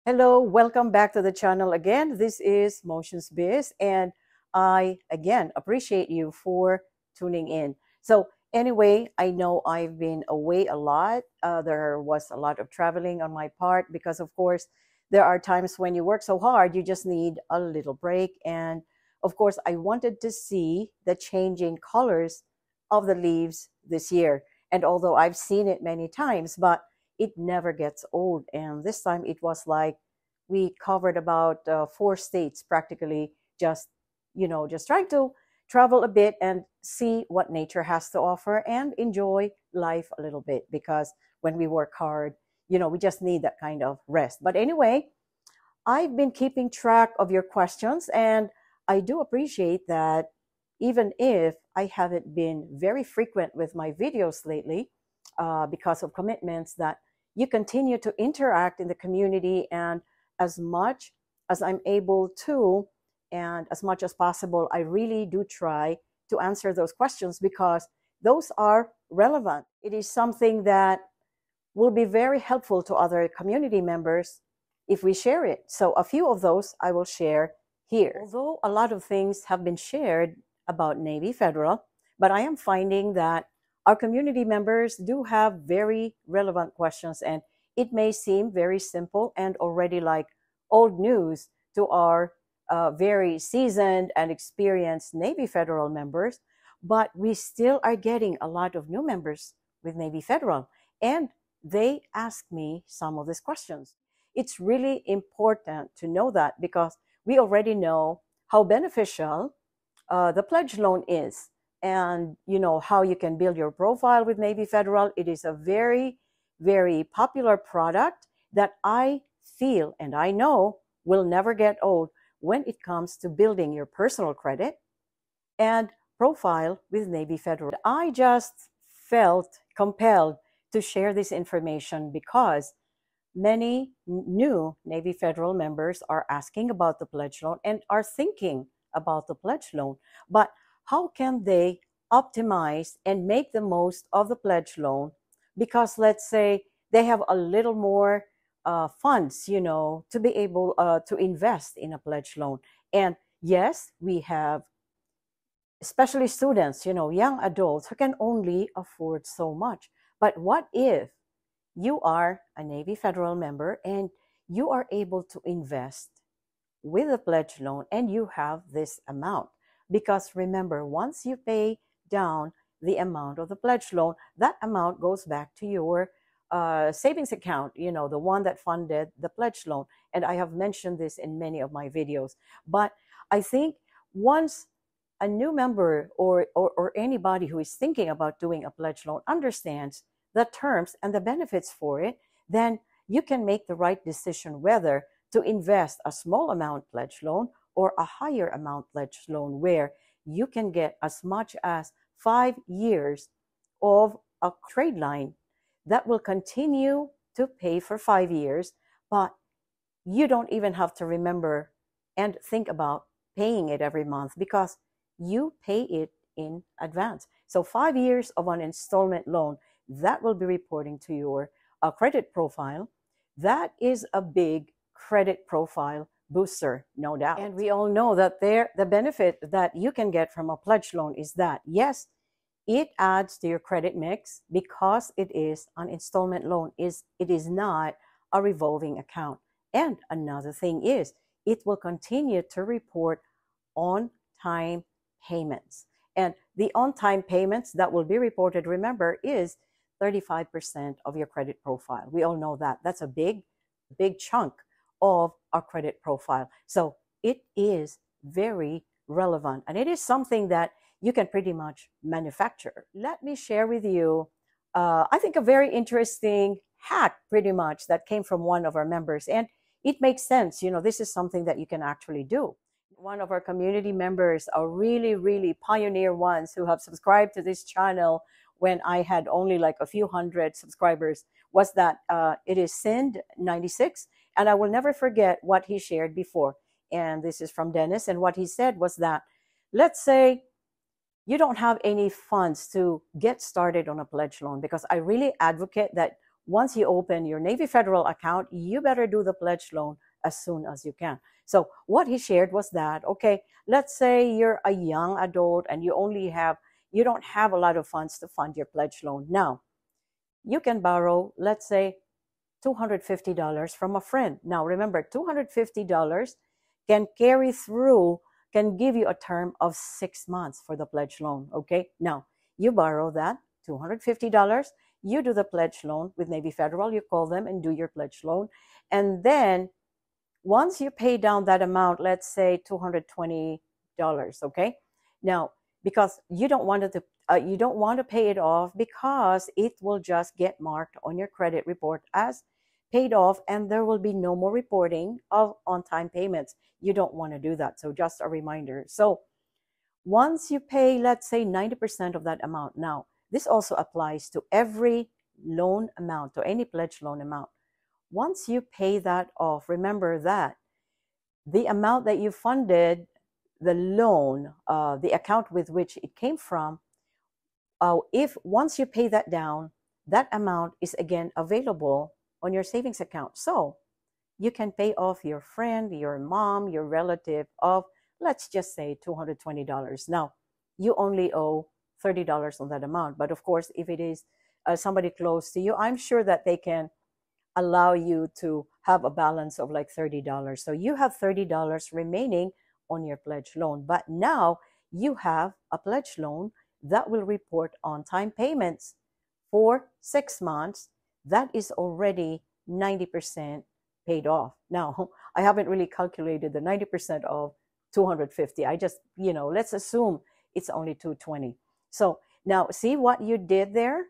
Hello, welcome back to the channel again. This is Motions Biz, and I again appreciate you for tuning in. So, anyway, I know I've been away a lot. There was a lot of traveling on my part because, of course, there are times when you work so hard, you just need a little break. And of course, I wanted to see the changing colors of the leaves this year. And although I've seen it many times, but it never gets old. And this time it was like we covered about 4 states practically, just trying to travel a bit and see what nature has to offer and enjoy life a little bit because when we work hard, we just need that kind of rest. But anyway, I've been keeping track of your questions, and I do appreciate that even if I haven't been very frequent with my videos lately because of commitments, that you continue to interact in the community. And as much as I'm able to, and as much as possible, I really do try to answer those questions because those are relevant. It is something that will be very helpful to other community members if we share it. So a few of those I will share here. Although a lot of things have been shared about Navy Federal, but I am finding that our community members do have very relevant questions, and it may seem very simple and already like old news to our very seasoned and experienced Navy Federal members, but we still are getting a lot of new members with Navy Federal, and they ask me some of these questions. It's really important to know that because we already know how beneficial the pledge loan is, and how you can build your profile with Navy Federal. It is a very, very popular product that I feel and I know will never get old when it comes to building your personal credit and profile with Navy Federal. I just felt compelled to share this information because many new Navy Federal members are asking about the pledge loan and are thinking about the pledge loan. But how can they optimize and make the most of the pledge loan? Because let's say they have a little more funds, to be able to invest in a pledge loan. And yes, we have especially students, young adults who can only afford so much. But what if you are a Navy Federal member and you are able to invest with a pledge loan and you have this amount? Because remember, once you pay down the amount of the pledge loan, that amount goes back to your savings account, the one that funded the pledge loan. And I have mentioned this in many of my videos. But I think once a new member or anybody who is thinking about doing a pledge loan understands the terms and the benefits for it, then you can make the right decision whether to invest a small amount pledge loan or a higher amount pledge loan where you can get as much as 5 years of a trade line that will continue to pay for 5 years, but you don't even have to remember and think about paying it every month because you pay it in advance. So 5 years of an installment loan that will be reporting to your credit profile. That is a big credit profile booster, no doubt. And we all know that the benefit that you can get from a pledge loan is that, yes, it adds to your credit mix because it is an installment loan. It is not a revolving account. And another thing is, it will continue to report on-time payments. And the on-time payments that will be reported, remember, is 35% of your credit profile. We all know that. That's a big, big chunk of our credit profile. So it is very relevant, and it is something that you can pretty much manufacture. Let me share with you, I think, a very interesting hack pretty much that came from one of our members. And it makes sense. This is something that you can actually do. One of our community members are really, really pioneer ones who have subscribed to this channel when I had only like a few hundred subscribers, was that it is Sind96. And I will never forget what he shared before. And this is from Dennis. And what he said was that, let's say you don't have any funds to get started on a pledge loan, because I really advocate that once you open your Navy Federal account, you better do the pledge loan as soon as you can. So what he shared was that, okay, let's say you're a young adult and you don't have a lot of funds to fund your pledge loan. Now, you can borrow, let's say, $250 from a friend. Now, remember, $250 can carry through, can give you a term of 6 months for the pledge loan. Okay. Now, you borrow that $250, you do the pledge loan with Navy Federal, you call them and do your pledge loan. And then once you pay down that amount, let's say $220, okay? Now, because you don't want to pay it off, because it will just get marked on your credit report as paid off, and there will be no more reporting of on-time payments. You don't want to do that. So just a reminder. So once you pay, let's say 90% of that amount. Now, this also applies to every loan amount, to any pledge loan amount. Once you pay that off, remember that the amount that you funded the loan, the account with which it came from, if once you pay that down, that amount is again available on your savings account. So you can pay off your friend, your mom, your relative of, let's just say, $220. Now, you only owe $30 on that amount. But of course, if it is somebody close to you, I'm sure that they can allow you to have a balance of like $30. So you have $30 remaining on your pledge loan. But now you have a pledge loan that will report on-time payments for 6 months. That is already 90% paid off. Now, I haven't really calculated the 90% of 250. I just, let's assume it's only 220. So now see what you did there?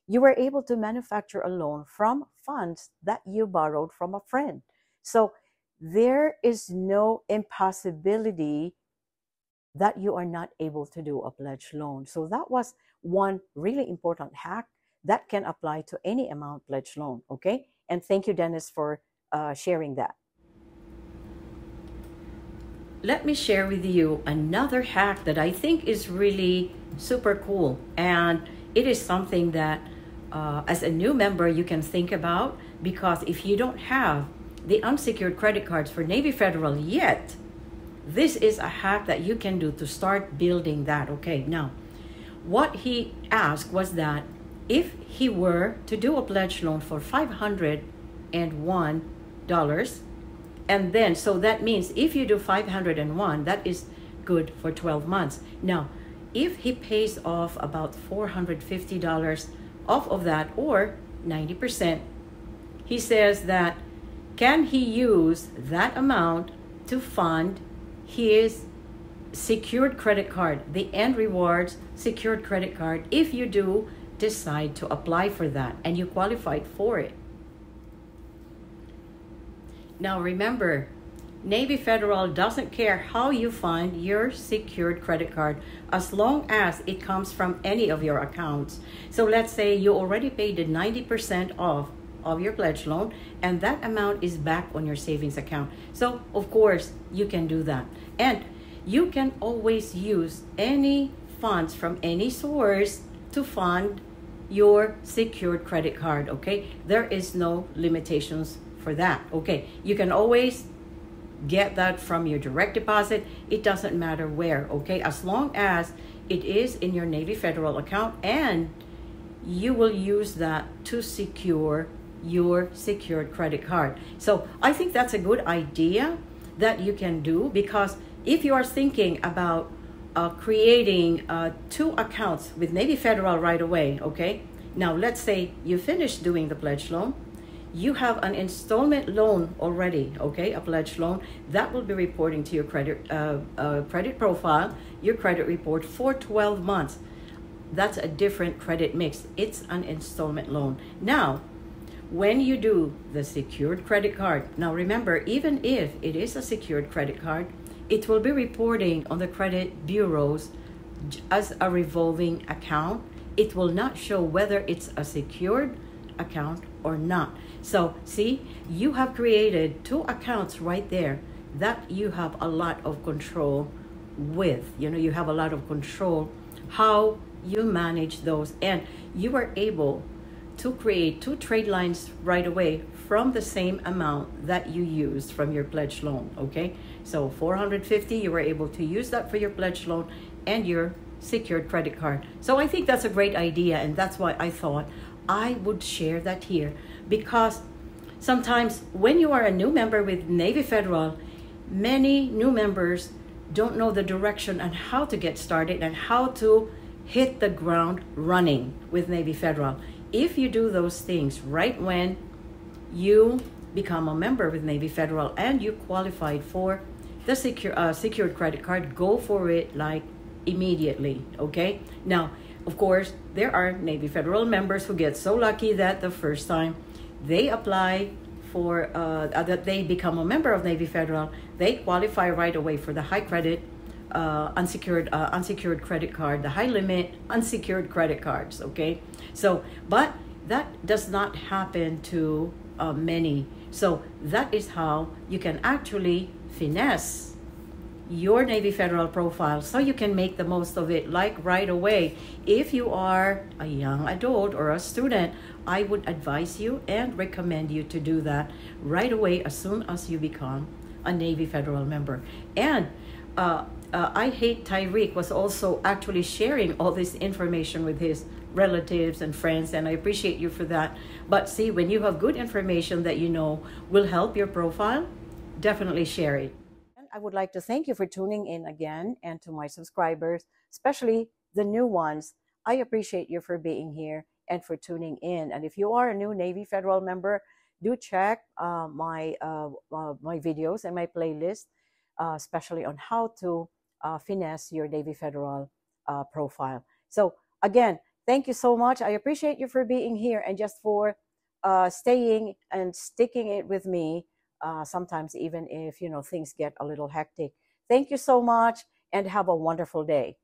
You were able to manufacture a loan from funds that you borrowed from a friend. So there is no impossibility that you are not able to do a pledge loan. So that was one really important hack that can apply to any amount pledge loan. Okay. And thank you, Dennis, for sharing that. Let me share with you another hack that I think is really super cool. And it is something that as a new member you can think about, because if you don't have the unsecured credit cards for Navy Federal yet, this is a hack that you can do to start building that. Okay, now what he asked was that if he were to do a pledge loan for $501, and then, so that means if you do 501, that is good for 12 months. Now, if he pays off about $450 off of that, or 90%, he says that can he use that amount to fund his secured credit card, the End Rewards secured credit card, if you do decide to apply for that and you qualified for it. Now remember, Navy Federal doesn't care how you fund your secured credit card as long as it comes from any of your accounts. So let's say you already paid the 90% off of your pledge loan and that amount is back on your savings account. So of course you can do that. And you can always use any funds from any source to fund your secured credit card, okay? There is no limitations for that, okay? You can always get that from your direct deposit. It doesn't matter where, okay? As long as it is in your Navy Federal account and you will use that to secure your secured credit card. So I think that's a good idea that you can do, because if you are thinking about creating 2 accounts with Navy Federal right away, okay? Now let's say you finish doing the pledge loan, you have an installment loan already, okay? A pledge loan that will be reporting to your credit profile, your credit report for 12 months. That's a different credit mix. It's an installment loan. Now, when you do the secured credit card, now remember, even if it is a secured credit card, it will be reporting on the credit bureaus as a revolving account. It will not show whether it's a secured account or not. So see, you have created 2 accounts right there that you have a lot of control with. You have a lot of control how you manage those, and you are able to create 2 trade lines right away from the same amount that you used from your pledge loan, okay? So 450, you were able to use that for your pledge loan and your secured credit card. So I think that's a great idea, and that's why I thought I would share that here, because sometimes when you are a new member with Navy Federal, many new members don't know the direction and how to get started and how to hit the ground running with Navy Federal. If you do those things right when you become a member with Navy Federal and you qualified for the secured credit card, go for it like immediately, okay? Now, of course, there are Navy Federal members who get so lucky that the first time they apply for, that they become a member of Navy Federal, they qualify right away for the high credit, unsecured credit card, the high limit unsecured credit cards, okay? So, but that does not happen to many. So that is how you can actually finesse your Navy Federal profile so you can make the most of it like right away. If you are a young adult or a student, I would advise you and recommend you to do that right away as soon as you become a Navy Federal member. And I Hate Tyreek was also actually sharing all this information with his relatives and friends, and I appreciate you for that. But see, when you have good information that you know will help your profile, definitely share it. And I would like to thank you for tuning in again, and to my subscribers, especially the new ones. I appreciate you for being here and for tuning in. And if you are a new Navy Federal member, do check my videos and my playlist, especially on how to finesse your Navy Federal profile. So again, thank you so much. I appreciate you for being here and just for staying and sticking it with me, sometimes even if, things get a little hectic. Thank you so much and have a wonderful day.